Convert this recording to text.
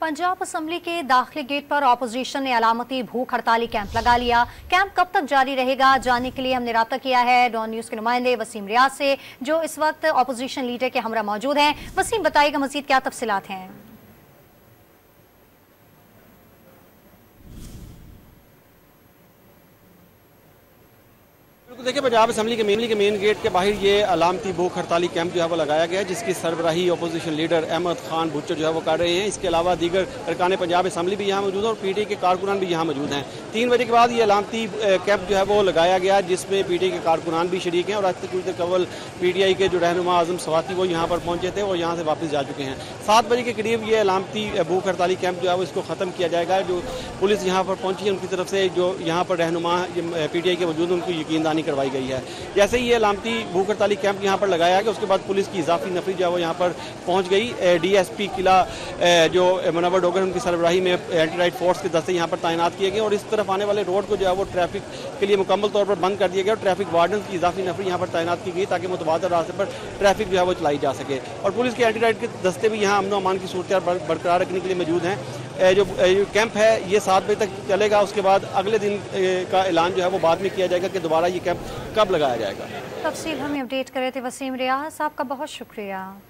Punjab assembly के दाखिली gate पर opposition ने अलामती भूख हड़ताली कैंप लगा लिया। कैंप कब तक जारी रहेगा जानने के लिए हमने राब्ता किया है डॉन न्यूज के नुमाइंदे वसीम रियाज से, जो इस वक्त ऑपोजिशन लीडर के हमरा मौजूद हैं। वसीम, बताइएगा मजीद क्या तफसीलात हैं? देखिए, पंजाब असम्बली के मेन गेट के बाहर ये अलामती भूख हड़ताली कैंप जो है वो लगाया गया है, जिसकी सरबराही अपोजिशन लीडर अहमद खान भुट्टो जो है वो कर रहे हैं। इसके अलावा दीगर अरकान पंजाब असम्बली भी यहाँ मौजूद है और पीटीआई के कारकुनान भी यहाँ मौजूद हैं। 3 बजे के बाद ये अलामती कैंप जो है वो लगाया गया, जिसमें पीटीआई के कारकुनान भी शरीक हैं और आज तक कुछ देर कबल पीटीआई के जो रहनुमा आजम सवाती वो यहाँ पर पहुँचे थे और यहाँ से वापस जा चुके हैं। 7 बजे के करीब ये अलामती भूख हड़ताली कैंप जो है वो इसको ख़त्म किया जाएगा। जो पुलिस यहाँ पर पहुँची है उनकी तरफ से जो यहाँ पर रहनुमा पीटीआई के मौजूद उनको यकीनदानी करवाई गई है। जैसे ही ये अलामती भूख हड़ताली कैंप यहाँ पर लगाया गया, उसके बाद पुलिस की इजाफी नफरी जो है वो यहाँ पर पहुँच गई। डीएसपी किला जो मुनव्वर डोगर उनकी सरबराही में एंटी राइट फोर्स के दस्ते यहाँ पर तैनात किए गए और इस तरफ आने वाले रोड को जो है वो ट्रैफिक के लिए मुकम्मल तौर पर बंद कर दिया गया और ट्रैफिक वार्डन की इजाफी नफरी यहाँ पर तैनात की गई ताकि मुतबादल रास्ते पर ट्रैफिक जो है वो चलाई जा सके। और पुलिस के एंटी राइट के दस्ते भी यहाँ अमन अमान की सूरत बरकरार रखने के लिए मौजूद हैं। जो कैंप है ये 7 बजे तक चलेगा। उसके बाद अगले दिन का ऐलान जो है वो बाद में किया जाएगा कि दोबारा ये कैंप कब लगाया जाएगा। तफसील हमें अपडेट कर रहे थे वसीम रियाज, आपका बहुत शुक्रिया।